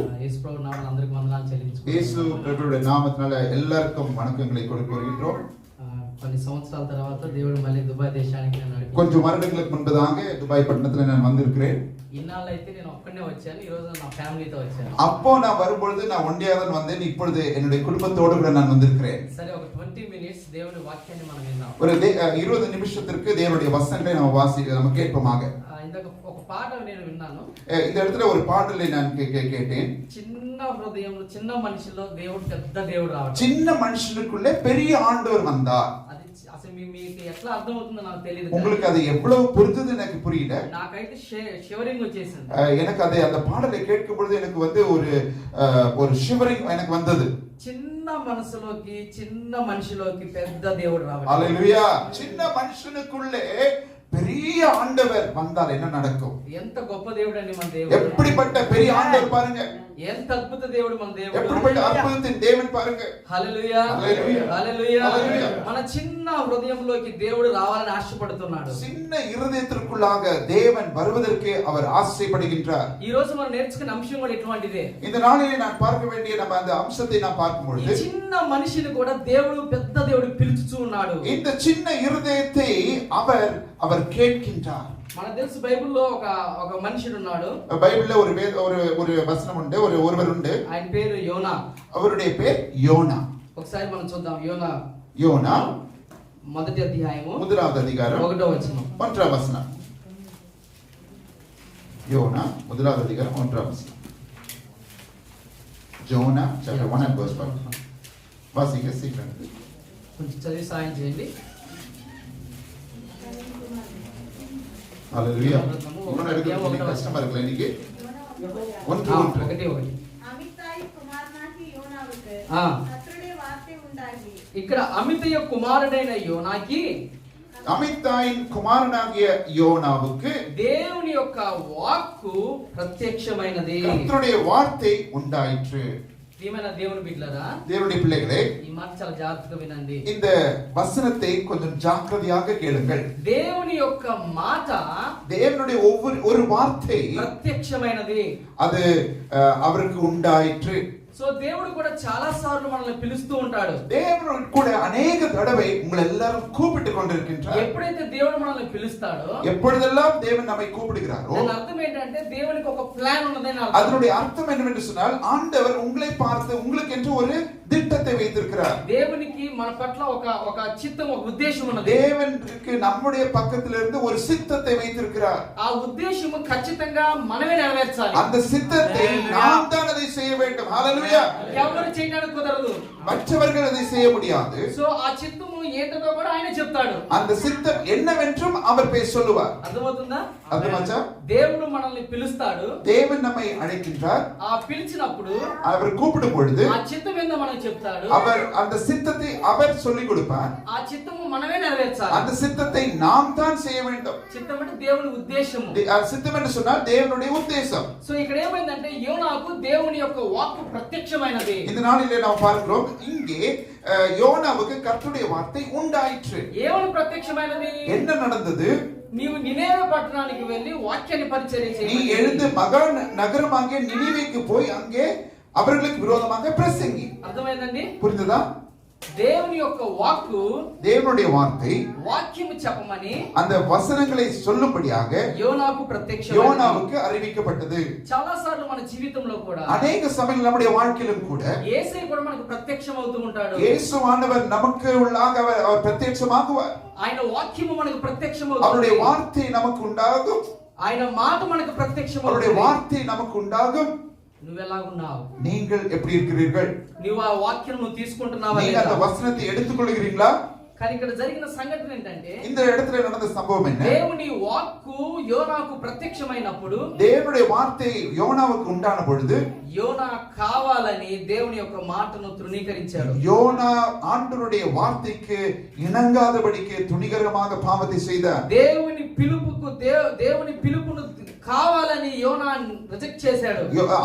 இயேசு பிரபு நாமத்தில் అందరికీ వందనాలు చెల్లించుకుంటున్నాను. இயேசு பிரபுவுடைய நாமத்தினால எல்லாருக்கும் வணக்கங்களை கொடுக்கிறோம். కొన్ని సంవత్సరాల తర్వాత దేవుడు మళ్ళీ దుబాయ్ దేశానికి నన్ను నడిపించాడు. கொஞ்சம் வருடங்களுக்கு முன்பதாக துபாய் பட்டணத்துல நான் வந்திருக்கிறேன். ఇన్నాళ్ళు అయితే నేను ఒక్కనే వచ్చాను, ఈ రోజు నా ఫ్యామిలీతో వచ్చాను. அப்போ நான் வரும்பொழுது நான் ஒண்டியா தான் வந்தேன். இப்பொழுது என்னுடைய குடும்பத்தோடு கூட நான் வந்திருக்கிறேன். సరే, ఒక 20 మినిట్స్ దేవుని వాక్యాన్ని మనం విందాం. ஒரு 20 நிமிஷத்திற்கு தேவனுடைய வசனங்களை நம்ம கேட்போமாக. ఇందాక ఒక పాట నేను విన్నాను. இந்த இடத்துல ஒரு பாடலை நான் கேட்டேன். చిన్న హృదయంలో చిన్న మనిషిలో దేవుడు పెద్ద దేవుడు రావడం. சின்ன மனுஷனுக்குள்ளே பெரிய ஆண்டவர் வந்தார். అది అసలు మీకు ఎట్లా అర్థమవుతుందో నాకు తెలియదు. உங்களுக்கு அது எவ்வளவு புரிஞ்சது எனக்கு புரியல. నాకైతే షివరింగ్ వచ్చేసింది. எனக்கு அந்த பாடலை கேட்கும் பொழுது எனக்கு ஒரு ஷிவரிங் எனக்கு வந்தது. చిన్న మనసులోకి చిన్న మనిషిలోకి పెద్ద దేవుడు రావడం. ஹalleluya. சின்ன மனுஷனுக்குள்ளே பெரிய ஆண்டவர் வந்தால் என்ன நடக்கும்? ఎంత గొప్ప దేవుడు అండి మన దేవుడు. எப்படிப்பட்ட பெரிய ஆண்டவர் பாருங்க. ఎంత అద్భుత దేవుడు మన దేవుడు. எப்படிப்பட்ட அற்புதத்தின் தேவன் பாருங்க. హల్లెలూయా హల్లెలూయా హల్లెలూయా. హల్లెలూయా. మన చిన్న హృదయంలోకి దేవుడు రావాలని ఆశపడుతున్నాడు. சின்ன இருதயத்திற்குள்ளாக தேவன் வருவதற்கு அவர் ஆசைப்படுகின்றார். ఈ రోజు మనం నేర్చుకునే అంశం కూడా ఇటువంటిదే. இந்த நாளிலே நான் பார்க்க வேண்டிய நம்ம அந்த அம்சத்தை நான் பார்க்கும் பொழுது ఈ చిన్న మనిషిని కూడా దేవుడు పెద్ద దేవుడు పిలుచుచూ ఉన్నాడు. இந்த சின்ன இருதயத்தை அவர் கேட்கின்றார். మనకు తెలుసు బైబిల్లో ఒక మనిషిడు ఉన్నాడు. பைபிள்ல ஒரு வசனம் உண்டு, ஒருவர் உண்டு. ఆయన పేరు యోనా. அவருடைய பேர் யோனா. ఒకసారి మనం చూద్దాం. யோனா మొదటి అధ్యాయము 1வது அதிகாரம் 1వ వచనం. 1వ வசனம். யோனா 1வது அதிகாரம் 1వ வசனம். யோனா chapter 1 and verse 1. வாசிங்க சீக்கிரம். కొంచెం చదివి సాయం చేయండి. ஹalleluya. இன்னும் எடுக்கிறது கஷ்டமா இருக்குல இன்னைக்கு. 1 அமித்தாய் குமாரனாகி யோனாவுக்கு கர்த்தருடைய வார்த்தை உண்டாகி. ఇక్కడ అమితయ కుమారుడైన యోనాకి, அமித்தாயின் குமாரனாகிய யோனாவுக்கு దేవుని యొక్క వాక్కు ప్రత్యక్షమైనది. கர்த்தருடைய வார்த்தை உண்டாயிற்று. ప్రియమైన దేవుని బిడ్డలారా, தேவனுடைய பிள்ளைகளே, ఈ మాట చాలా జాగ్రత్తగా వినండి. இந்த வசனத்தை கொஞ்சம் ஜாக்கிரதையாக கேளுங்கள். దేవుని యొక్క మాట, தேவனுடைய ஒரு வார்த்தை ప్రత్యక్షమైనది. அது அவருக்கு உண்டாயிற்று. సో దేవుడు కూడా చాలా సార్లు మనల్ని పిలుస్తూ ఉంటాడు. தேவன் கூட अनेक தடவை உங்களை எல்லாரும் கூப்பிட்டு கொண்டிருக்கின்றார். ఎప్పుడైతే దేవుడు మనల్ని పిలుస్తాడో, எப்பொழுதெல்லாம் தேவன் நம்மை கூப்பிடுகிறாரோ, దాని అర్థం ఏంటంటే దేవునికి ఒక ప్లాన్ ఉన్నదని అర్థం. அதனுடைய அர்த்தம் என்னவென்று சொன்னால் ஆண்டவர் உங்களை பார்த்து உங்களுக்கு என்று ஒரு திட்டத்தை வைத்திருக்கிறார். దేవునికి మన పట్ల ఒక చిత్తం, ఒక ఉద్దేశం ఉన్నది. தேவனுக்கு நம்முடைய பக்கத்துல இருந்து ஒரு சித்தத்தை வைத்திருக்கிறார். ఆ ఉద్దేశము ఖచ్చితంగా మనమే నెరవేర్చాలి. அந்த சித்தத்தை நாம் தான் அதை செய்ய வேண்டும். ஹalleluya. ఎవరు చేయడానికి కుదరదు. மற்றவர்கள் அதை செய்ய முடியாது. సో ఆ చిత్తము ఏంటో కూడా ఆయన చెప్తాడు. அந்த சித்தம் என்னவென்றும் அவர் சொல்லுவார். అర్థమవుతుందా? అర్థమచ్చా? దేవుడు మనల్ని పిలుస్తాడు. தேவன் நம்மை அழைக்கின்றார். ఆ పిలిచినప్పుడు அவர் கூப்பிடும் பொழுது ఆ చిత్తం ఏందో మనకు చెప్తాడు. அவர் அந்த சித்தத்தை அவர் சொல்லிக் கொடுப்பார். ఆ చిత్తము మనమే నెరవేర్చాలి. அந்த சித்தத்தை நாம் தான் செய்ய வேண்டும். చిత్తం అంటే దేవుని ఉద్దేశము. சித்தம் என்று சொன்னால் தேவனுடைய உத்தேசம். సో ఇక్కడ ఏమైందంటే యోనాకు దేవుని యొక్క వాక్కు ప్రత్యక్షమైనది. இந்த நாளிலே நாம் பார்க்கிறோம், இங்கே யோனாவுக்கு கர்த்தருடைய வார்த்தை உண்டாயிற்று. ఏమని ప్రత్యక్షమైనది? என்ன நடந்தது? నీవు నినేవే పట్టణానికి వెళ్ళి వాక్యాన్ని పరిచర్య நீ చేయి. எழுந்து மகா நகரமாகிய நினிவேக்கு போய் அங்கே அவர்களுக்கு விரோதமாக பிரசங்கி. అర్థమైందండి? புரிந்ததா? దేవుని యొక్క వాక్కు, தேவனுடைய வார்த்தை వాక్యము చెప్పమని அந்த వచనங்களை சொல்லும்படியாக యోనాకు ప్రత్యక్షమైనది. யோனாவுக்கு அறிவிக்கப்பட்டது. చాలా సార్లు మన జీవితంలో కూడా அநேக சமயங்கள் நம்முடைய வாழ்க்கையிலும் கூட యేసే కూడా మనకు ప్రత్యక్షం అవుతూ ఉంటాడు. இயேசுவானவர் நமக்கு உள்ளாக அவர் பிரத்யட்சமாகுவார். ఆయన వాక్యము మనకు ప్రత్యక్షం அவருடைய అవుతుంది. வார்த்தை நமக்கு உண்டாகும். ఆయన మాట మనకు ప్రత్యక్షం அவருடைய అవుతుంది. வார்த்தை நமக்கு உண்டாகும். నువ్వెలాగున్నావు? நீங்கள் எப்படி இருக்கிறீர்கள்? నువ్వు ఆ వాక్యం తీసుకుంటున్నావా நீங்க அந்த లేదా? வசனத்தை எடுத்துக்கொள்கிறீங்களா? కానీ ఇక్కడ జరిగిన సంఘటన ఏంటంటే, இந்த இடத்துல நடந்த சம்பவம் என்ன? దేవుని వాక్కు యోనాకు ప్రత్యక్షమైనప్పుడు, தேவனுடைய வார்த்தை யோனாவுக்கு உண்டான பொழுது యోనా కావాలని దేవుని యొక్క మాటను తృణీకరించాడు. யோனா ஆண்டவருடைய வார்த்தைக்கு இணங்காதபடிக்கு துணிகரமாக பாவத்தை செய்தார். దేవుని పిలుపును కావాలని యోనా రిజెక్ట్ చేశాడు.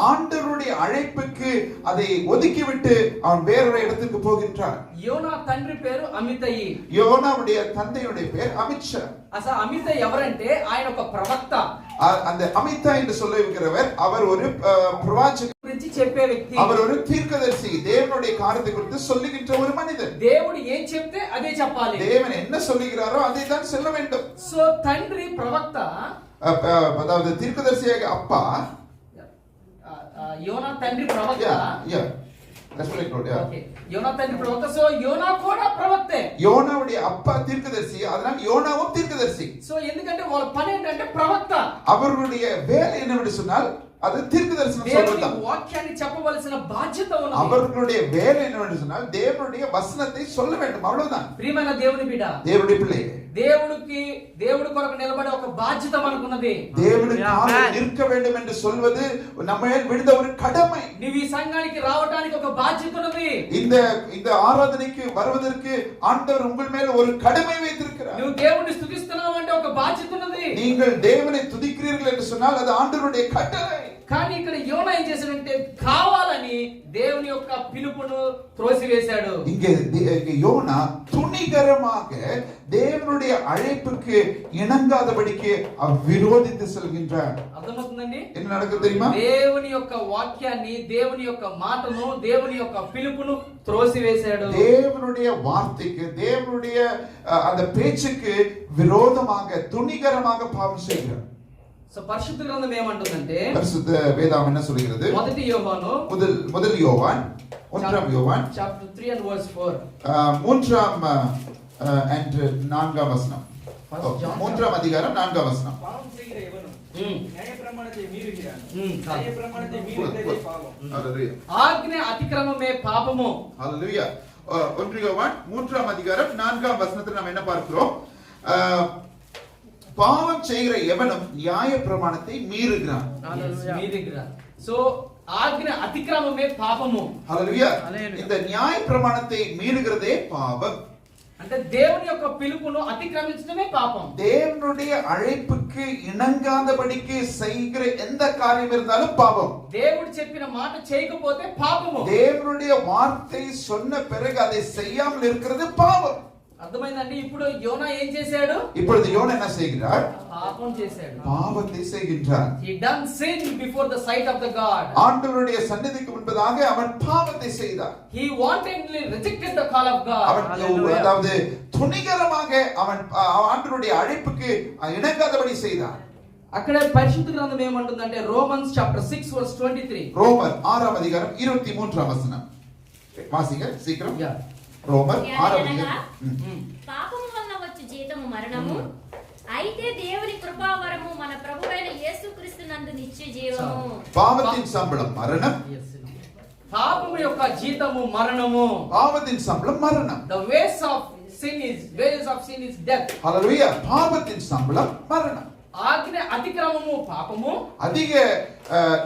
ஆண்டவருடைய அழைப்புக்கு அதை ஒதுக்கிவிட்டு அவன் வேறொரு இடத்துக்கு போகின்றான். యోనా తండ్రి పేరు అమితయి. யோனாவுடைய தந்தையுடைய பேர் அமித்ஷா. అసలు అమిత ఎవరంటే ఆయన ఒక ప్రవక్త. அந்த அமித்தா என்று சொல்லுகிறவர் அவர் ஒரு பிரவாச்சகர், గురించి చెప్పే వ్యక్తి. அவர் ஒரு தீர்க்கதரிசி, தேவனுடைய காரியத்தை குறித்து சொல்லுகின்ற ஒரு மனிதன். దేవుడు ఏం చెప్తే అదే చెప్పాలి. தேவன் என்ன சொல்லுகிறாரோ அதை தான் சொல்ல வேண்டும். సో తండ్రి ప్రవక్త, அதாவது தீர்க்கதரிசியாக அப்பா, యోనా తండ్రి ప్రవక్త. ஓகே, யோனா తండ్రి ప్రవక్త. సో యోనా కూడా ప్రవక్తే. யோனாவுடைய அப்பா தீர்க்கதரிசி, அதனால யோனாவும் தீர்க்கதரிசி. సో ఎందుకంటే వాళ్ళ పని ఏంటంటే ప్రవక్త. அவர்களுடைய வேலை என்னவென்று சொன்னால் அது தீர்க்கதரிசனம் சொல்றது. దేవుని వాక్యాన్ని చెప్పవలసిన బాధ్యత ఉన్నది. அவர்களுடைய வேலை என்னவென்று சொன்னால் தேவனுடைய வசனத்தை சொல்ல வேண்டும், அவ்வளவுதான். ప్రియమైన దేవుని బిడ్డ, தேவனுடைய பிள்ளை, దేవుడి కొరకు నిలబడే ఒక బాధ్యత మనకున్నది. தேவனுக்காக நிற்க வேண்டும் என்று சொல்வது நம்ம விழுந்த ஒரு கடமை. నీవు ఈ సంఘానికి రావడానికి ఒక బాధ్యత ఉన్నది. இந்த ஆராதனைக்கு வருவதற்கு ஆண்டவர் உங்கள் மேல் ஒரு கடமை வைத்திருக்கிறார். నువ్వు దేవుణ్ణి స్తుతిస్తున్నావు అంటే ఒక బాధ్యత ఉన్నది. நீங்கள் தேவனை துதிக்கிறீர்கள் என்று சொன்னால் அது ஆண்டவருடைய கட்டளை. కానీ ఇక్కడ యోనా ఏం చేశాడంటే కావాలని దేవుని యొక్క పిలుపును త్రోసివేశాడు. இங்கே யோனா துணிகரமாக தேவனுடைய அழைப்புக்கு இணங்காதபடிக்கு விரோதித்து செல்கின்றார். అర్థమవుతుందండి? என்ன நடக்குது தெரியுமா? దేవుని యొక్క వాక్యాన్ని, దేవుని యొక్క మాటను, దేవుని యొక్క పిలుపును త్రోసివేశాడు. தேவனுடைய வார்த்தைக்கு, தேவனுடைய அந்த பேச்சுக்கு விரோதமாக துணிகரமாக பாவம் செய்கிறார். సో పరిశుద్ధ గ్రంథం ఏమంటుందంటే, பரிசுத்த வேதம் என்ன சொல்கிறது? మొదటి యోహాను முதல் யோவான், ஒன்றாம் யோவான் chapter 3 and verse 4. மூன்றாம் and நான்காம் வசனம். மூன்றாம் அதிகாரம் நான்காம் வசனம். பாவம் செய்கிற எவனும் நியாயப்பிரமாணத்தை மீறுகிறான். நியாயப்பிரமாணத்தை மீறுகிறதே பாவம். ஹalleluya. ఆజ్ఞ అతిక్రమమే పాపము. ஹalleluya. 1 யோவான் மூன்றாம் அதிகாரம் நான்காம் வசனத்தில் நாம் என்ன பார்க்கிறோம்? பாவம் செய்கிற எவனும் நியாய பிரமாணத்தை மீறுகிறான். సో ఆజ్ఞ అతిక్రమమే పాపము. హల్లెలూయా. இந்த நியாய பிரமாணத்தை மீறுகிறதே பாவம். అంటే దేవుని యొక్క పిలుపును అతిక్రమించడమే పాపం. தேவனுடைய அழைப்புக்கு இணங்காதபடிக்கு செய்கிற எந்த காரியம் இருந்தாலும் பாவம். దేవుడు చెప్పిన మాట చేయకపోతే పాపము. தேவனுடைய வார்த்தை சொன்ன பிறகு அதை செய்யாமல் இருக்கிறது பாவம். అర్థమైందండి? ఇప్పుడు యోనా ఏం చేశాడు? இப்பொழுது யோனா என்ன செய்கிறார்? పాపం చేశాడు. பாவத்தை செய்கின்றார். He done sin before the sight of the God. ஆண்டவருடைய சந்நிதிக்கு முன்பதாக அவன் பாவத்தை செய்தார். He wantonly rejected the call of God. அதாவது துணிகரமாக அவன் ஆண்டவருடைய அழைப்புக்கு இணங்காதபடி செய்தார். అక్కడ పరిశుద్ధ గ్రంథం ఏమంటుందంటే రోమన్స్ చాప్టర్ 6 వర్స్ 23. ரோமர் 6ஆம் அதிகாரம் 23ஆம் வசனம். வாசிங்க சீக்கிரம். రోమర్ 6 పాపము వలన వచ్చు జీతము మరణము, అయితే దేవుని కృపావరము మన ప్రభువైన యేసుక్రీస్తు నందు నిత్య జీవము. பாவத்தின் சம்பளம் மரணம். పాపము యొక్క జీతము మరణము. பாவத்தின் சம்பளம் மரணம். The wages of sin is death. ஹalleluya. பாவத்தின் சம்பளம் மரணம். ఆజ్ఞ అతిక్రమము పాపము. அதிக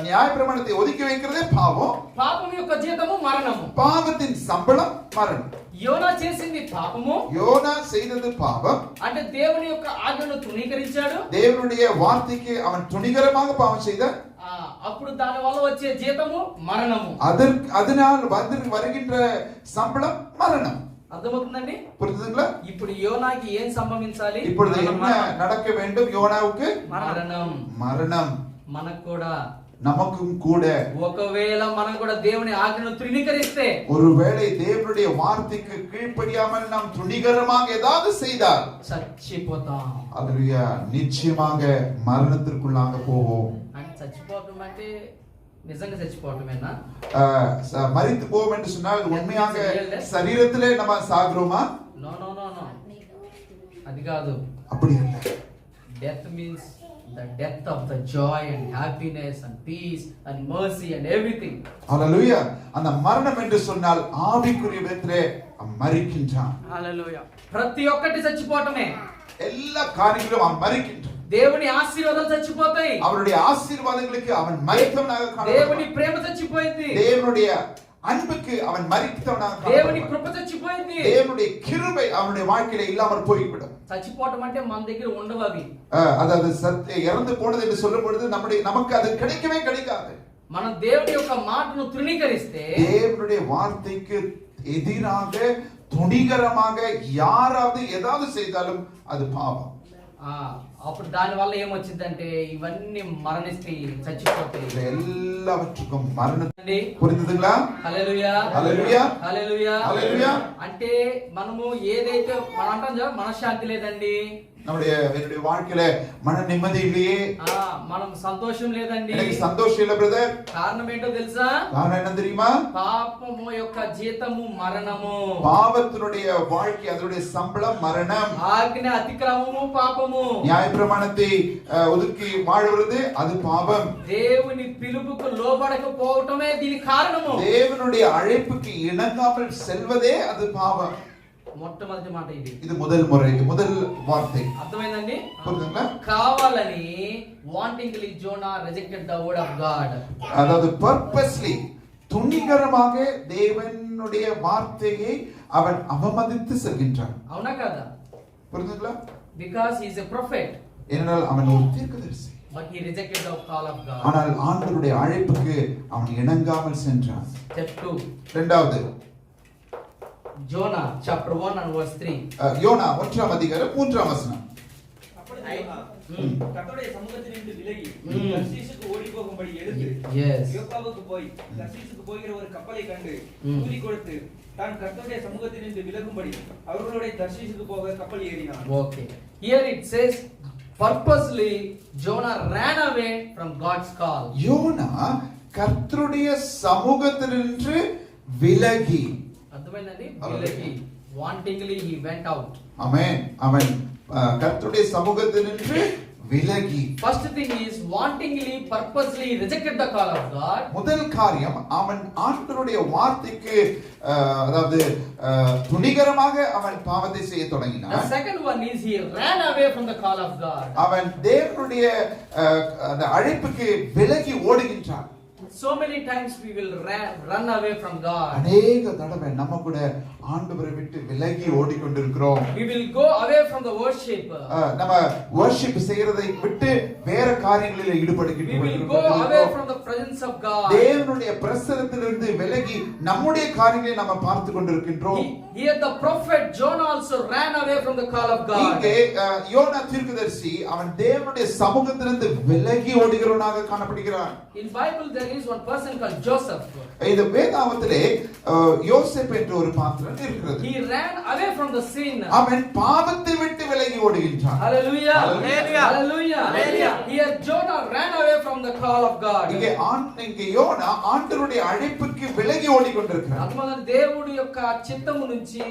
நியாயப்பிரமாணத்தை ஒதுக்கி வைக்கிறதே பாவம். పాపం యొక్క జీతము మరణము. பாவத்தின் சம்பளம் மரணம். యోనా చేసింది పాపము. யோனா செய்தது பாவம். అంటే దేవుని యొక్క ఆజ్ఞను తృణీకరించాడు. தேவனுடைய வார்த்தைக்கு அவன் துணிகரமாக பாவம் செய்தார். అప్పుడు దాని వల్ల వచ్చే జీతము మరణము. அதனால் வருகின்ற சம்பளம் மரணம். అర్థమవుతుందండి? புரியுதுங்களா? ఇప్పుడు యోనాకి ఏం సంభవించాలి? இப்பொழுது என்ன நடக்க வேண்டும்? யோனாவுக்கு మరణం. மரணம். మనకు కూడా, நமக்கும் கூட. ఒకవేళ మనం కూడా దేవుని ఆజ్ఞను తృణీకరిస్తే, ஒருவேளை தேவனுடைய வார்த்தைக்கு கீழ்ப்படியாமல் நாம் துணிகரமாக ஏதாவது செய்தால் చచ్చిపోతాం. ஹalleluya. நிச்சயமாக மரணத்திற்குள்ளாக போவோம். అంటే చచ్చిపోవడం అంటే నిజంగా చచ్చిపోవటమేనా? மரித்து போவோம் என்று சொன்னால் உண்மையாக சரீரத்திலே நம்ம சாகுறோமா? నో నో నో నో, అది కాదు. அப்படி அல்ல. Death means the death of the joy and happiness and peace and mercy and everything. ஹalleluya. அந்த மரணம் என்று சொன்னால் ஆவிக்குரிய விதத்திலே மரிக்கின்றான். హల్లెలూయా. ప్రతి ఒక్కటి చచ్చిపోవటమే. எல்லா காரியங்களும் அவன் மரிக்கின்றான். దేవుని ఆశీర్వాదాలు చచ్చిపోతాయి. அவருடைய ஆசீர்வாதங்களுக்கு அவன் மரித்தவனாக காணப்படுகிறான். దేవుని ప్రేమ చచ్చిపోయింది. தேவனுடைய அன்புக்கு அவன் மரித்தவனாக காணப்படுகிறான். దేవుని కృప చచ్చిపోయింది. தேவனுடைய கிருபை அவனுடைய வாழ்க்கையில இல்லாமல் போய்விடும். చచ్చిపోవటం అంటే మన దగ్గర ఉండవు అవి. அதாவது இறந்து போனது என்று சொல்லும் பொழுது நமக்கு அது கிடைக்கவே கிடைக்காது. మనం దేవుని యొక్క మాటను తృణీకరిస్తే, தேவனுடைய வார்த்தைக்கு எதிராக துணிகரமாக யாராவது ஏதாவது செய்தாலும் அது பாவம். అప్పుడు దాని వల్ల ఏమొచ్చిందంటే ఇవన్నీ మరణిస్తే చచ్చిపోతాయి. எல்லாவற்றுக்கும் மரணம். అండి. புரிந்ததுங்களா? హల్లెలూయా హల్లెలూయా హల్లెలూయా హల్లెలూయా. అంటే మనము ఏదైతే మనం అంటాం కదా మనశ్శాంతి లేదండి, என்னுடைய வாழ்க்கையில மன நிம்மதி இல்லையே, మనం సంతోషం లేదండి, எனக்கு சந்தோஷம் இல்ல பிரதர். కారణం ఏంటో తెలుసా? காரணம் என்ன தெரியுமா? పాపము యొక్క జీతము మరణము. பாவத்தினுடைய வாழ்க்கை அதனுடைய சம்பளம் மரணம். ఆజ్ఞ అతిక్రమము పాపము. நியாயப்பிரமாணத்தை ஒதுக்கி வாழ்வது அது பாவம். దేవుని పిలుపుకు లోబడకపోవటమే దీని కారణము. தேவனுடைய அழைப்புக்கு இணங்காமல் செல்வதே அது பாவம். మొట్టమొదటి మాట ఇది. இது முதல் முறை, முதல் வார்த்தை. అర్థమైందండి? புரியுதுங்களா? కావాలని wantingly Jonah rejected the word of God. அதாவது purposely துணிகரமாக தேவனுடைய வார்த்தையை அவன் அவமதித்து செல்கின்றான். అవునా కదా? புரியுதுங்களா? Because he is a prophet. ஏனென்றால் அவன் ஒரு தீர்க்கதரிசி. But he rejected the call of God. ஆனால் ஆண்டவருடைய அழைப்புக்கு அவன் இணங்காமல் சென்றான். Step 2. இரண்டாவது Jonah chapter 1 and verse 3. YONO 1ஆம் அதிகாரம் 3ஆம் வசனம். அப்பொழுது யோனா கர்த்தருடைய சமூகத்திலிருந்து விலகி தர்ஷீசுக்கு ஓடி போகும்படி எடுத்து யோப்பாவுக்கு போய் தர்ஷீசுக்கு போகிற ஒரு கப்பலை கண்டு கூலி கொடுத்து தான் கர்த்தருடைய சமூகத்திலிருந்து விலகும்படி அவர்களுடைய தர்ஷீசுக்கு போக கப்பல் ஏறினான். Okay. Here it says purposely Jonah ran away from God's call. யோனா கர்த்தருடைய சமூகத்திலிருந்து விலகி. అర్థమైందండి? విలగి. Wantingly he went out. ஆமென். அவன் கர்த்தருடைய சமூகத்திலிருந்து விலகி. First thing is wantingly, purposely rejected the call of God. முதல் காரியம் அவன் ஆண்டவருடைய வார்த்தைக்கு அதாவது துணிகரமாக அவன் பாவத்தை செய்ய தொடங்கினான். The second one is he ran away from the call of God. அவன் தேவனுடைய அந்த அழைப்புக்கு விலகி ஓடுகின்றான். So many times we will run away from God. அநேக தடவை நம்ம கூட ஆண்டவரை விட்டு விலகி ஓடிக்கொண்டிருக்கிறோம். We will go away from the worship. நம்ம worship செய்யறதை விட்டு வேற காரியங்களில் ஈடுபடுகின்றோம். We will go away from the presence of God. தேவனுடைய பிரசன்னத்திலிருந்து விலகி நம்முடைய காரியங்களை நாம பார்த்து கொண்டிருக்கின்றோம். Here the prophet Jonah also ran away from the call of God. இங்கே யோனா தீர்க்கதரிசி அவன் தேவனுடைய சமூகத்திலிருந்து விலகி ஓடுகிறவனாக காணப்படுகிறான். In Bible there is one person called Joseph. இந்த வேதாகமத்திலே யோசேப் என்ற ஒரு பாத்திரன் இருக்கிறது. He ran away from the sin. அவன் பாவத்தை விட்டு விலகி ஓடுகின்றான். Hallelujah. Hallelujah. Hallelujah. Hallelujah. Here Jonah ran away from the call of God. இங்கே யோனா ஆண்டவருடைய அழைப்புக்கு விலகி ஓடிக்கொண்டிருக்கிறான். அதுமாதிரி దేవుడి యొక్క చిత్తము నుంచి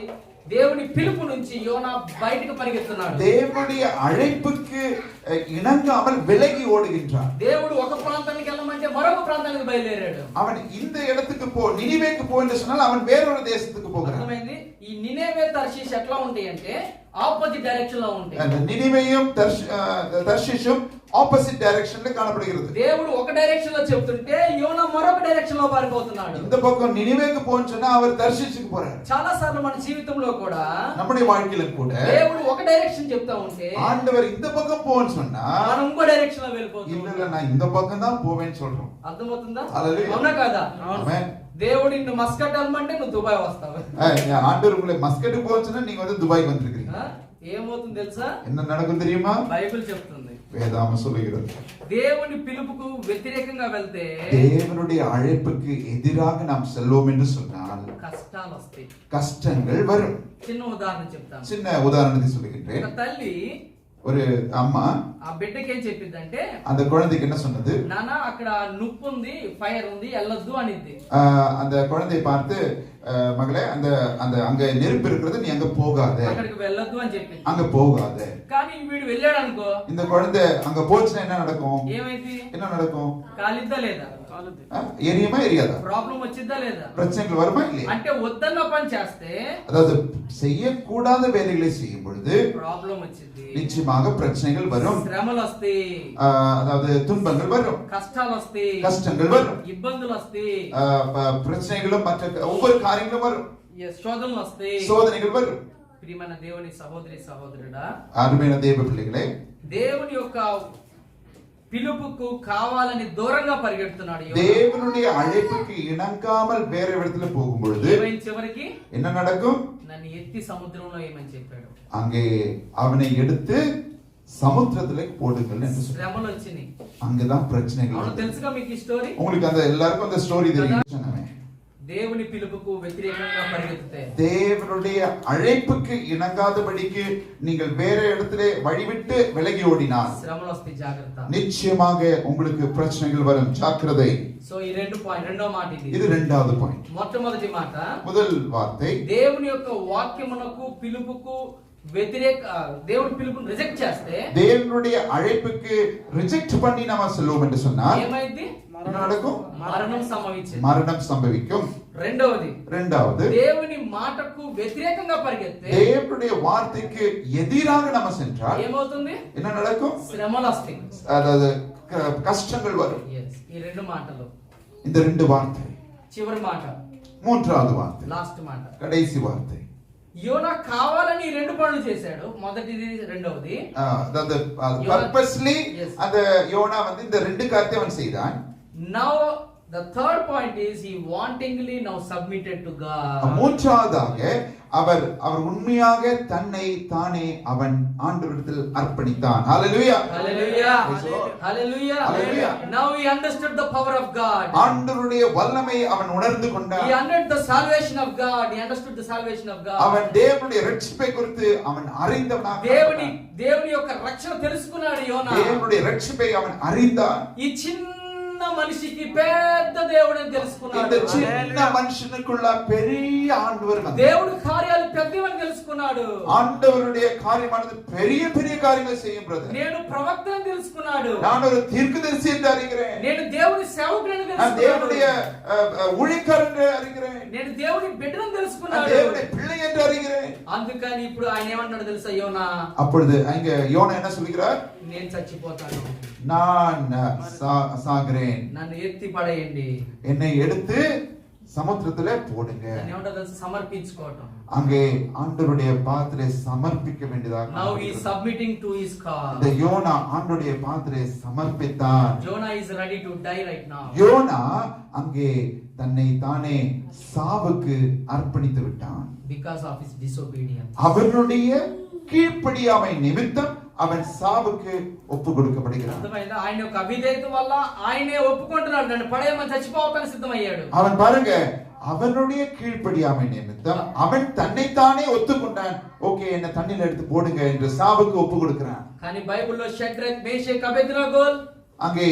దేవుని పిలుపు నుంచి యోనా బయటికి పరిగెత్తున్నాడు. தேவனுடைய அழைப்புக்கு இணங்காமல் விலகி ஓடுகின்றான். దేవుడు ఒక ప్రాంతానికి వెళ్ళమంటే మరొక ప్రాంతానికి బయలుదేరాడు. அவன் இந்த இடத்துக்கு போ, நினிவேக்கு போ என்று சொன்னால் அவன் வேறொரு தேசத்துக்கு போகிறான். అర్థమైంది? ఈ నినేవే తర్షీష్ ఎట్లా ఉంటాయి అంటే ఆపోజిట్ డైరెక్షన్ లో ఉంటాయి. அந்த நினிவேயும் தர்ஷீஷும் ஆப்போசிட் டைரக்ஷன்ல காணப்படுகிறது. దేవుడు ఒక డైరెక్షన్ లో చెప్తుంటే యోనా మరొక డైరెక్షన్ లో పారిపోతున్నాడు. இந்த பக்கம் நினிவேக்கு போன்னு சொன்னா அவர் தர்ஷீஷுக்கு போறார். చాలా సార్లు మన జీవితంలో కూడా நம்முடைய வாழ்க்கையில கூட దేవుడు ఒక డైరెక్షన్ చెప్తా ఉంటే ஆண்டவர் இந்த பக்கம் போன்னு சொன்னா మనం ఇంకో డైరెక్షన్ లో వెళ్ళిపోతాం. இல்ல நான் இந்த பக்கம் தான் போவேன்னு சொல்றோம். అర్థమవుతుందా? హల్లెలూయా. అవునా కాదా? ఆమేన్. దేవుడు నిన్ను మస్కట్ వెళ్ళమంటే నువ్వు దుబాయ్ వస్తావు. ஆண்டவர் உங்களை மஸ்கட்டுக்கு போன்னு சொன்னா நீங்க வந்து துபாய்க்கு வந்திருக்கீங்க. ఏమవుతుంది తెలుసా? என்ன நடக்கும் தெரியுமா? బైబిల్ చెప్తుంది. வேதாம சொல்லுகிறது. దేవుని పిలుపుకు వ్యతిరేకంగా వెళ్తే தேவனுடைய அழைப்புக்கு எதிராக நாம் செல்வோம் என்று சொன்னால் కష్టాలు వస్తాయి, கஷ்டங்கள் வரும். చిన్న ఉదాహరణ చెప్తాను. சின்ன உதாரணத்தை சொல்லுகின்றேன். ఒక తల్లి ஒரு அம்மா ఆ బిడ్డకి ఏం చెప్పిందంటే, அந்த குழந்தைக்கு என்ன சொன்னது? నానా అక్కడ నుప్పు ఉంది, ఫైర్ ఉంది, వెళ్ళొద్దు అనిద్ది. அந்த குழந்தையை பார்த்து மகளே அந்த அந்த அங்க நெருப்பு இருக்கிறது, நீ அங்க போகாத, అక్కడికి వెళ్ళొద్దు అని చెప్పింది. அங்க போகாத. కానీ వీడు వెళ్ళాడు అనుకో, இந்த குழந்தை அங்க போச்சுன்னா என்ன நடக்கும்? ఏమైంది? என்ன நடக்கும்? కాలిద్దా లేదా? எரியுமா எரியாதா? ప్రాబ్లం వచ్చిద్దా లేదా? பிரச்சனைகள் வருமா இல்லையா? అంటే వద్దన్న పని చేస్తే அதாவது செய்யக்கூடாத வேலைகளை செய்யும் பொழுது ప్రాబ్లం వచ్చింది, நிச்சயமாக பிரச்சனைகள் வரும். శ్రమలు వస్తాయి, அதாவது துன்பங்கள் வரும், కష్టాలు వస్తాయి, கஷ்டங்கள் வரும், ఇబ్బందులు వస్తాయి, பிரச்சனைகளும் மற்ற ஒவ்வொரு காரியங்களும் வரும், శోధనలు వస్తాయి, சோதனைகள் வரும். ప్రియమైన దేవుని సహోదరి సహోదరుడా, அருமையான தேவ பிள்ளைகளே, దేవుని యొక్క పిలుపుకు కావాలని దూరంగా పరిగెడుతున్నాడు. தேவனுடைய அழைப்புக்கு இணங்காமல் வேற இடத்துல போகும் பொழுது చివరికి என்ன நடக்கும்? నన్ను ఎత్తి సముద్రంలో ఏమని చెప్పాడు? அங்கே அவனை எடுத்து சமுத்திரத்திலே போடுங்கள் என்று சொன்னார். శ్రమలు వచ్చినాయి. அங்கதான் பிரச்சனைகள் అవును வருது. తెలుసుగా మీకు ఈ స్టోరీ? உங்களுக்கு அந்த எல்லாருக்கும் அந்த ஸ்டோரி தெரியும். దేవుని పిలుపుకు వ్యతిరేకంగా పరిగెత్తితే, தேவனுடைய அழைப்புக்கு இணங்காதபடிக்கு நீங்கள் வேற இடத்திலே வழிவிட்டு விலகி ஓடினால் శ్రమలు వస్తాయి, జాగ్రత్త. நிச்சயமாக உங்களுக்கு பிரச்சனைகள் வரும், ஜாக்கிரதை. సో ఈ రెండో మాట ఇది. இது இரண்டாவது பாயிண்ட். మొట్టమొదటి మాట, முதல் வார்த்தை, దేవుని యొక్క వాక్యమునకు పిలుపుకు దేవుని పిలుపును రిజెక్ట్ చేస్తే, தேவனுடைய அழைப்புக்கு ரிஜெக்ட் பண்ணி நாம செல்வோம் என்று சொன்னால் ఏమైంది? என்ன நடக்கும்? మరణం సంభవించింది. மரணம் சம்பவிக்கும். இரண்டாவது, దేవుని మాటకు వ్యతిరేకంగా పరిగెత్తే, தேவனுடைய வார்த்தைக்கு எதிராக நாம சென்றால் ఏమవుతుంది? என்ன நடக்கும்? శ్రమలు వస్తాయి, அதாவது கஷ்டங்கள் வரும். ఈ రెండు మాటలు. இந்த ரெண்டு வார்த்தை. చివరి మాట, மூன்றாவது வார்த்தை, లాస్ట్ మాట. கடைசி வார்த்தை. యోనా కావాలని రెండు పనులు చేశాడు. మొదటిది, రెండవది. அதாவது purposely அந்த யோனா வந்து இந்த ரெண்டு காரியத்தை அவன் செய்தான். Now the third point is he wantingly now submitted to God. மூன்றாவதாக அவர் உண்மையாக தன்னை தானே அவன் ஆண்டவரிடத்தில் அர்ப்பணித்தான். ஹalleluya, hallelujah, hallelujah, hallelujah. Now he understood the power of God. ஆண்டவருடைய வல்லமையை அவன் உணர்ந்து கொண்டான். He understood the salvation of God. He understood the salvation of God. அவன் தேவனுடைய ரட்சிப்பை குறித்து அவன் அறிந்தவனாக, దేవుని యొక్క రక్షణ తెలుసుకున్నాడు యోనా. தேவனுடைய ரட்சிப்பை அவன் அறிந்தான். ఈ చిన్న మనిషికి పెద్ద దేవుడని తెలుసుకున్నాడు. இந்த சின்ன மனுஷனுக்குள்ள பெரிய ஆண்டவர் வந்தார். దేవుడి కార్యాలు పెద్దవని తెలుసుకున్నాడు. ஆண்டவருடைய காரியமானது பெரிய பெரிய காரியங்களை செய்யும் பிரதர். నేను ప్రవక్తని తెలుసుకున్నాడు. நான் ஒரு தீர்க்கதரிசி என்று அறிகிறேன். నేను దేవుని సేవకుడిని తెలుసుకున్నాడు. நான் தேவனுடைய ஊழியக்காரன் என்று அறிகிறேன். నేను దేవుని బిడ్డని తెలుసుకున్నాడు. நான் தேவனுடைய பிள்ளை என்று அறிகிறேன். అందుకని ఇప్పుడు ఆయన ఏమంటాడు తెలుసా యోనా? அப்பொழுது அங்க யோனா என்ன சொல்கிறார்? నేను చచ్చిపోతాను, நான் சாகிறேன், నన్ను ఎత్తి పడేయండి, என்னை எடுத்து சமுத்திரத்திலே போடுங்க. ఏమంటారు తెలుసా? సమర్పించుకోవటం. அங்கே ஆண்டவருடைய பாதத்திலே சமர்ப்பிக்க வேண்டியதாக. Now he is submitting to his call. இந்த யோனா ஆண்டவருடைய பாதத்திலே சமர்ப்பித்தான். Jonah is ready to die right now. யோனா அங்கே தன்னை தானே சாவுக்கு அர்ப்பணித்து விட்டான். Because of his disobedience. அவனுடைய கீழ்ப்படியாமை நிமித்தம் அவன் சாவுக்கு ஒப்பு கொடுக்கப்படுகிறான். అర్థమైందా? ఆయన యొక్క అవిధేయత వల్ల ఆయనే ఒప్పుకుంటున్నాడు, నన్ను పడేయమని చచ్చిపోవటానికి సిద్ధమయ్యాడు. அவன் பாருங்க, அவனுடைய கீழ்ப்படியாமை நிமித்தம் அவன் தன்னைத்தானே ஒத்துக்கொண்டான். ஓகே, என்ன தண்ணில எடுத்து போடுங்க என்று சாவுக்கு ஒப்பு கொடுக்கிறான். కానీ బైబిల్లో షడ్రక్, మేషక్, అబేద్నెగోల్, அங்கே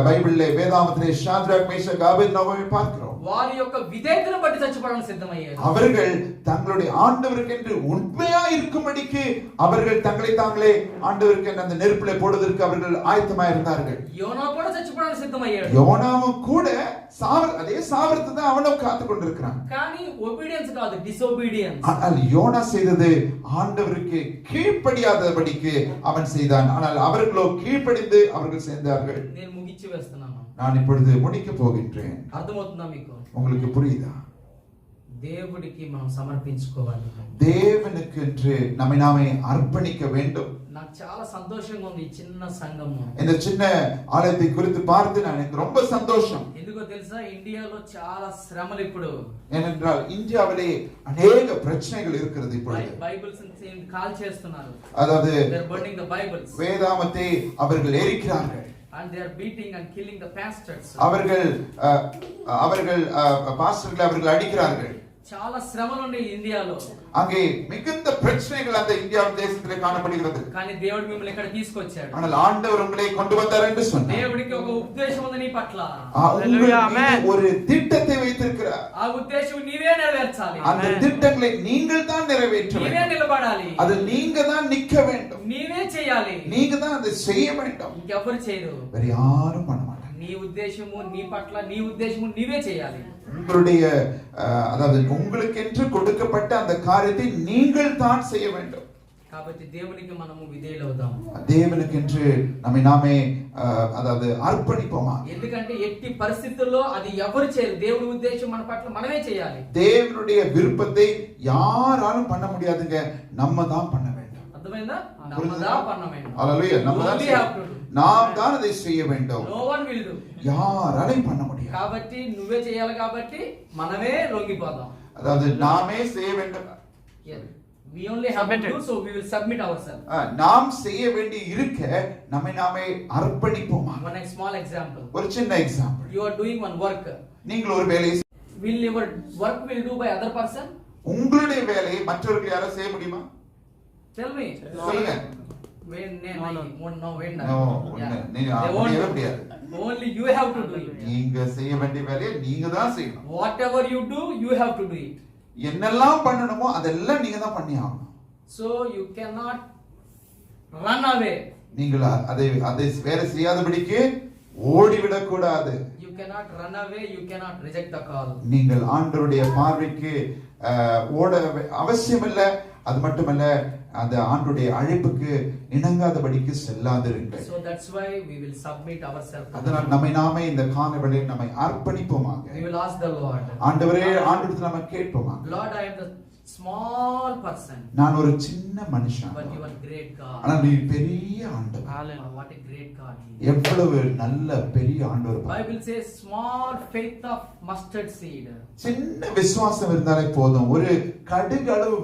பைபிளிலே வேதாகமத்திலே ஷாத்ராக், மேஷக், அபேத்நேகோவை பார்க்கிறோம். వారి యొక్క విధేయతను బట్టి చచ్చిపోవడానికి సిద్ధమయ్యారు. அவர்கள் தங்களுடைய ஆண்டவருக்கென்று உண்மையா இருக்கும்படிக்கு அவர்கள் தங்களை தாங்களே ஆண்டவருக்கென்று அந்த நெருப்பிலே போடுவதற்கு அவர்கள் ஆயத்தமாக இருந்தார்கள். யோனா கூட చచ్చిపోవడానికి సిద్ధమయ్యాడు. யோனாவும் கூட அதே சாவரத்தை தான் அவனும் காத்து கொண்டிருக்கிறான். కానీ ఒబీడియన్స్ కాదు, డిసోబీడియన్స్. ஆனால் யோனா செய்தது ஆண்டவருக்கு கீழ்ப்படியாதபடிக்கு அவன் செய்தான். ஆனால் அவர்களோ கீழ்ப்படிந்து அவர்கள் சேர்ந்தார்கள். నేను ముగించి వేస్తున్నాను. நான் இப்பொழுது முடிக்க போகின்றேன். అర్థమవుతుందా మీకు? உங்களுக்கு புரியுதா? దేవుడికి మనం సమర్పించుకోవాలి. தேவனுக்கு என்று நம்மை நாமே அர்ப்பணிக்க வேண்டும். నాకు చాలా సంతోషంగా ఉంది ఈ చిన్న సంఘము. இந்த சின்ன ஆலயத்தை குறித்து பார்த்து எனக்கு ரொம்ப சந்தோஷம். ఎందుకో తెలుసా? ఇండియాలో చాలా శ్రమలు ఇప్పుడు. ஏனென்றால் இந்தியாவிலே अनेक பிரச்சனைகள் இருக்கிறது இப்பொழுது. బైబిల్స్ కాల్ చేస్తున్నారు. அதாவது they are burning the bibles. வேதாகமத்தை அவர்கள் எரிக்கிறார்கள். And they are beating and killing the pastors. அவர்கள் பாஸ்டர்களை அவர்கள் அடிக்கிறார்கள். చాలా శ్రమలు ఉన్నాయి ఇండియాలో. அங்கே மிகுந்த பிரச்சனைகள் அந்த இந்தியா தேசத்திலே காணப்படுகிறது. కానీ దేవుడు మిమ్మల్ని ఇక్కడ తీసుకొచ్చాడు. ஆனால் ஆண்டவர் உங்களை கொண்டு வந்தார் என்று சொன்னார். దేవుడికి ఒక ఉద్దేశం ఉంది నీ పట్ల. ஒரு திட்டத்தை வைத்திருக்கிறார். ఆ ఉద్దేశం నీవే నెరవేర్చాలి. அந்த திட்டங்களை நீங்கள் தான் நிறைவேற்ற வேண்டும். నీవే నిలబడాలి. அது நீங்க தான் நிக்க வேண்டும். నీవే చేయాలి. நீங்க தான் அதை செய்ய வேண்டும். ఇంకెవరు చేయరు. வேற யாரும் பண்ண மாட்டாங்க. నీ ఉద్దేశము నీ పట్ల, నీ ఉద్దేశము నీవే చేయాలి. உங்களுடைய அதாவது உங்களுக்கென்று கொடுக்கப்பட்ட அந்த காரியத்தை நீங்கள் தான் செய்ய வேண்டும். కాబట్టి దేవునికి మనము విధేయులవుదాం. தேவனுக்கென்று நம்மை நாமே அதாவது அர்ப்பணிப்போமா? ఎందుకంటే ఎట్టి పరిస్థితుల్లో అది ఎవరు చేయరు. దేవుని ఉద్దేశం మన పట్ల మనమే చేయాలి. தேவனுடைய விருப்பத்தை யாராலும் பண்ண முடியாதுங்க, நம்ம தான் பண்ண வேண்டும். అర్థమైందా? நம்மదా பண்ண வேண்டும். ஹalleluya, நாம் தான் அதை செய்ய வேண்டும். No one will do. யாராலும் பண்ண முடியாது. కాబట్టి నువ్వే చేయాలి. కాబట్టి మనమే లొంగిపోదాం. அதாவது நாமே செய்ய வேண்டும். We only have to do, so we will submit ourselves. நாம் செய்ய வேண்டி இருக்க நம்மை நாமே அர்ப்பணிப்போமா. One small example. ஒரு சின்ன example. You are doing one work. நீங்கள் ஒரு வேலையை Will your work will do by other person? உங்களுடைய வேலையை மற்றவர்கள் யாரும் செய்ய முடியுமா? Tell me. சொல்லுங்க. Only you have to do it. நீங்க செய்ய வேண்டிய வேலையை நீங்க தான் செய்யணும். Whatever you do, you have to do it. என்னெல்லாம் பண்ணணுமோ அதெல்லாம் நீங்க தான் பண்ணி ஆகணும். So you cannot run away. நீங்கள் அதை வேலை செய்யாதபடிக்கு ஓடிவிடக் கூடாது. You cannot run away, you cannot reject the call. நீங்கள் ஆண்டவருடைய பார்வைக்கு ஓட அவசியமில்லை. அது மட்டுமல்ல அந்த ஆண்டவருடைய அழைப்புக்கு இணங்காதபடிக்கு செல்லாதிருங்கள். So that's why we will submit ourselves. அதனால் நம்மை நாமே இந்த காலவெளியில் நம்மை அர்ப்பணிப்போமாக. We will ask the Lord. ஆண்டவரே, ஆண்டவரிடத்தில் நாம கேட்போமாக. Lord, I am the small person. நான் ஒரு சின்ன மனுஷன். But you are great God. ஆனா நீ பெரிய ஆண்டவர். Hallelujah. What a great God he is. எவ்வளவு நல்ல பெரிய ஆண்டவர். Bible says small faith of mustard seed. சின்ன விசுவாசம் இருந்தாலே போதும். ஒரு கடுகளவு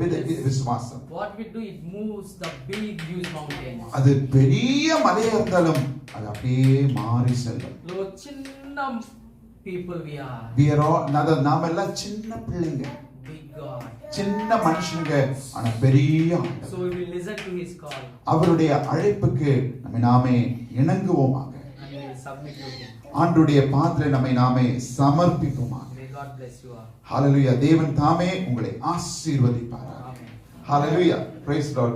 விசுவாசம். What we do, it moves the big huge mountains. அது பெரிய மலையா இருந்தாலும் அது அப்படியே மாறி செல்லும். Lord, சின்ன people we are. We are all நாம எல்லாம் சின்ன பிள்ளைங்க. Big God. சின்ன மனுஷங்க ஆனா பெரிய ஆண்டவர். So we will listen to his call. அவருடைய அழைப்புக்கு நம்மை நாமே இணங்குவோமாக. And we will submit to him. ஆண்டவருடைய பாதத்திலே நம்மை நாமே சமர்ப்பிப்போமாக. May God bless you all. ஹalleluya. தேவன் தாமே உங்களை ஆசீர்வதிப்பார். Amen. Hallelujah. Praise Lord.